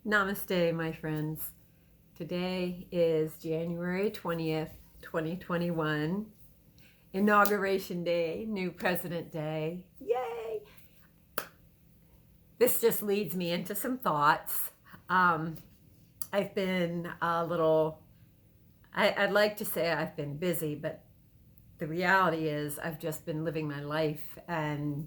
Namaste, my friends. Today is January 20th, 2021. Inauguration Day, new President Day. Yay! This just leads me into some thoughts. I've been a little, I'd like to say I've been busy, but the reality is I've just been living my life and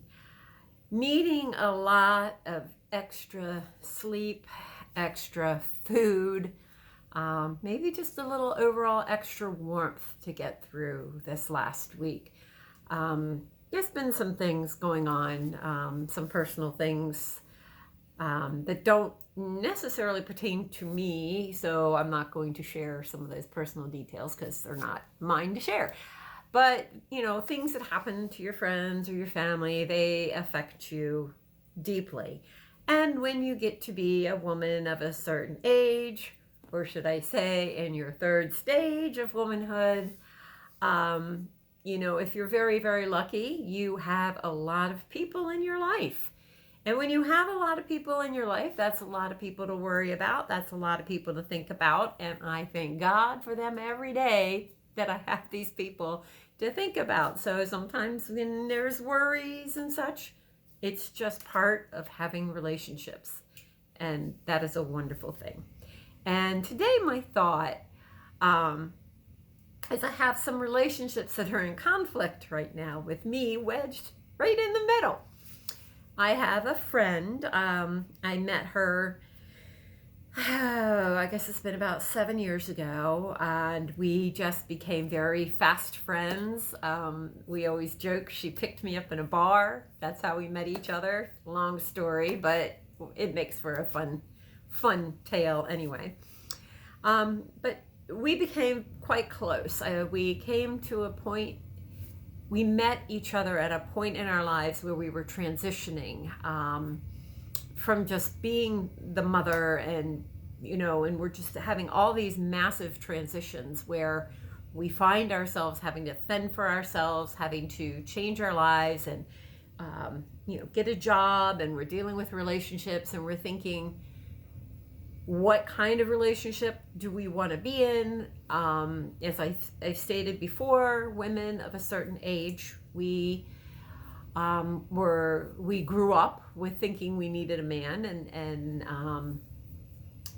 needing a lot of extra sleep, extra food, maybe just a little overall extra warmth to get through this last week. There's been some things going on, some personal things that don't necessarily pertain to me, so I'm not going to share some of those personal details because they're not mine to share. But, things that happen to your friends or your family, they affect you deeply. And when you get to be a woman of a certain age, or should I say in your third stage of womanhood, if you're very, very lucky, you have a lot of people in your life. And when you have a lot of people in your life, that's a lot of people to worry about. That's a lot of people to think about. And I thank God for them every day that I have these people to think about. So sometimes when there's worries and such, it's just part of having relationships. And that is a wonderful thing. And today my thought is I have some relationships that are in conflict right now with me wedged right in the middle. I have a friend. I met her, I guess it's been about 7 years ago, and we just became very fast friends. We always joke she picked me up in a bar. That's how we met each other. Long story, but it makes for a fun tale anyway. But we became quite close. We came to a point. We met each other at a point in our lives where we were transitioning from just being the mother and we're just having all these massive transitions where we find ourselves having to fend for ourselves, having to change our lives and, get a job, and we're dealing with relationships and we're thinking, what kind of relationship do we want to be in? As I stated before, women of a certain age, we grew up with thinking we needed a man,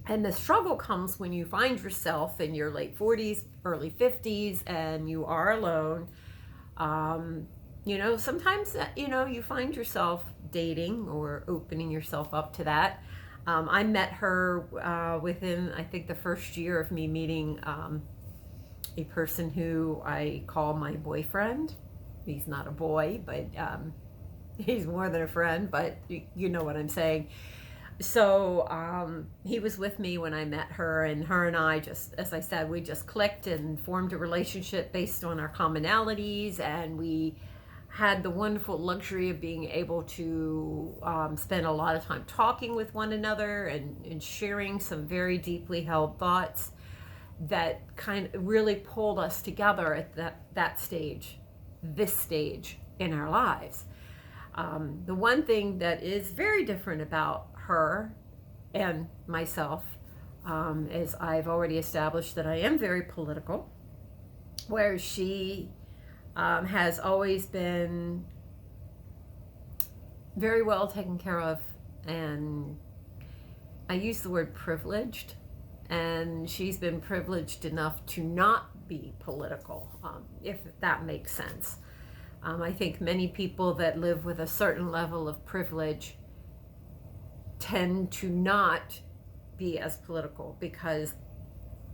and the struggle comes when you find yourself in your late 40s, early 50s, and you are alone. Sometimes you find yourself dating or opening yourself up to that. I met her within, I think, the first year of me meeting a person who I call my boyfriend. He's not a boy, but he's more than a friend, but you know what I'm saying. So he was with me when I met her, and her and I just, as I said, we just clicked and formed a relationship based on our commonalities, and we had the wonderful luxury of being able to spend a lot of time talking with one another and sharing some very deeply held thoughts that kind of really pulled us together at that stage, this stage in our lives. The one thing that is very different about her and myself is I've already established that I am very political, where she has always been very well taken care of, and I use the word privileged, and she's been privileged enough to not be political, if that makes sense. I think many people that live with a certain level of privilege tend to not be as political because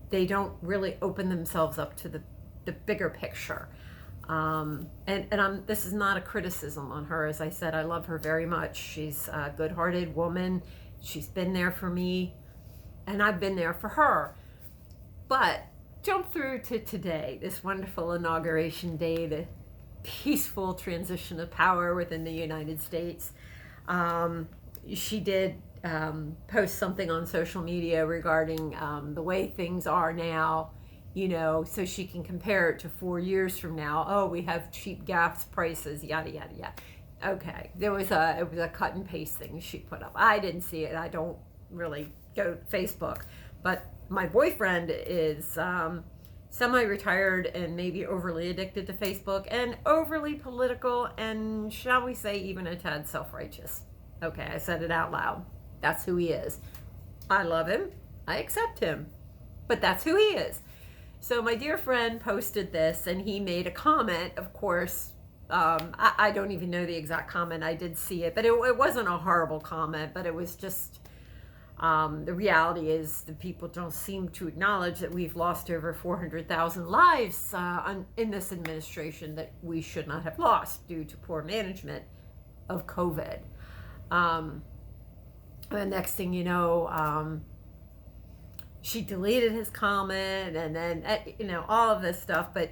they don't really open themselves up to the bigger picture. This is not a criticism on her. As I said, I love her very much. She's a good-hearted woman. She's been there for me, and I've been there for her. But jump through to today, this wonderful Inauguration Day, the peaceful transition of power within the United States. She did post something on social media regarding the way things are now, so she can compare it to 4 years from now. Oh, we have cheap gas prices, yada, yada, yada. Okay, it was a cut and paste thing she put up. I didn't see it. I don't really go to Facebook. But my boyfriend is semi-retired and maybe overly addicted to Facebook and overly political and, shall we say, even a tad self-righteous. Okay, I said it out loud. That's who he is. I love him. I accept him. But that's who he is. So my dear friend posted this, and he made a comment, of course. I don't even know the exact comment. I did see it, but it wasn't a horrible comment, but it was just, the reality is the people don't seem to acknowledge that we've lost over 400,000 lives in this administration that we should not have lost due to poor management of COVID. The next thing you know, she deleted his comment, and then, all of this stuff, but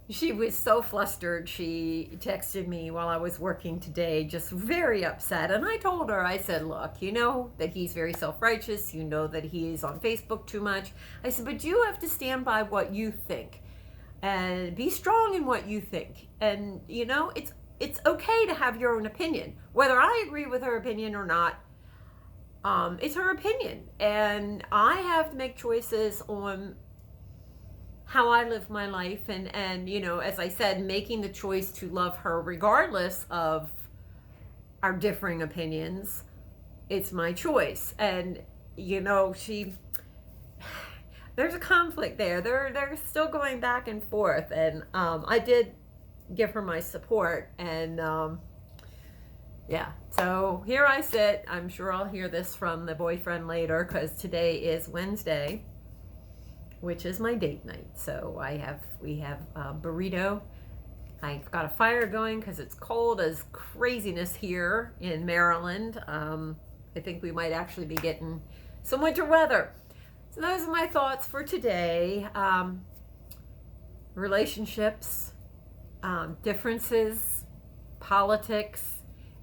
she was so flustered. She texted me while I was working today, just very upset. And I told her, I said, look, you know that he's very self-righteous. You know that he is on Facebook too much. I said, but you have to stand by what you think and be strong in what you think. And, it's okay to have your own opinion. Whether I agree with her opinion or not, it's her opinion. And I have to make choices on how I live my life, and as I said, making the choice to love her regardless of our differing opinions. It's my choice. And there's a conflict there. They're still going back and forth, and I did give her my support, and so here I sit. I'm sure I'll hear this from the boyfriend later, because today is Wednesday, which is my date night. So we have a burrito. I've got a fire going because it's cold as craziness here in Maryland. I think we might actually be getting some winter weather. So those are my thoughts for today. Relationships, differences, politics,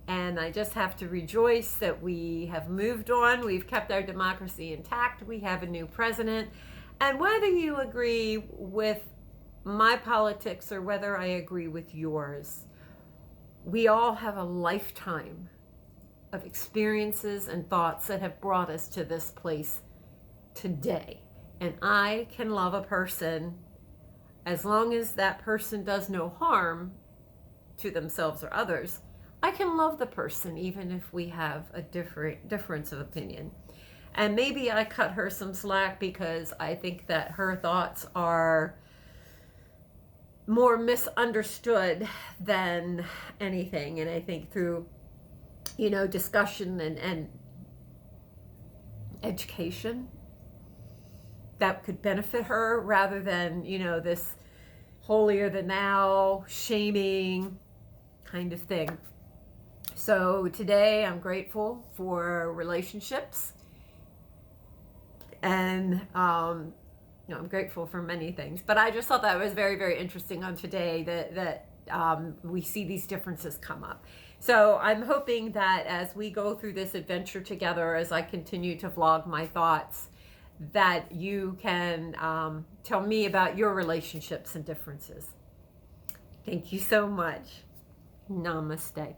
and I just have to rejoice that we have moved on. We've kept our democracy intact. We have a new president. And whether you agree with my politics or whether I agree with yours, we all have a lifetime of experiences and thoughts that have brought us to this place today. And I can love a person as long as that person does no harm to themselves or others. I can love the person even if we have a difference of opinion. And maybe I cut her some slack because I think that her thoughts are more misunderstood than anything. And I think through, discussion and education, that could benefit her rather than, this holier than thou, shaming kind of thing. So today I'm grateful for relationships. And, I'm grateful for many things, but I just thought that was very, very interesting on today that we see these differences come up. So I'm hoping that as we go through this adventure together, as I continue to vlog my thoughts, that you can tell me about your relationships and differences. Thank you so much. Namaste.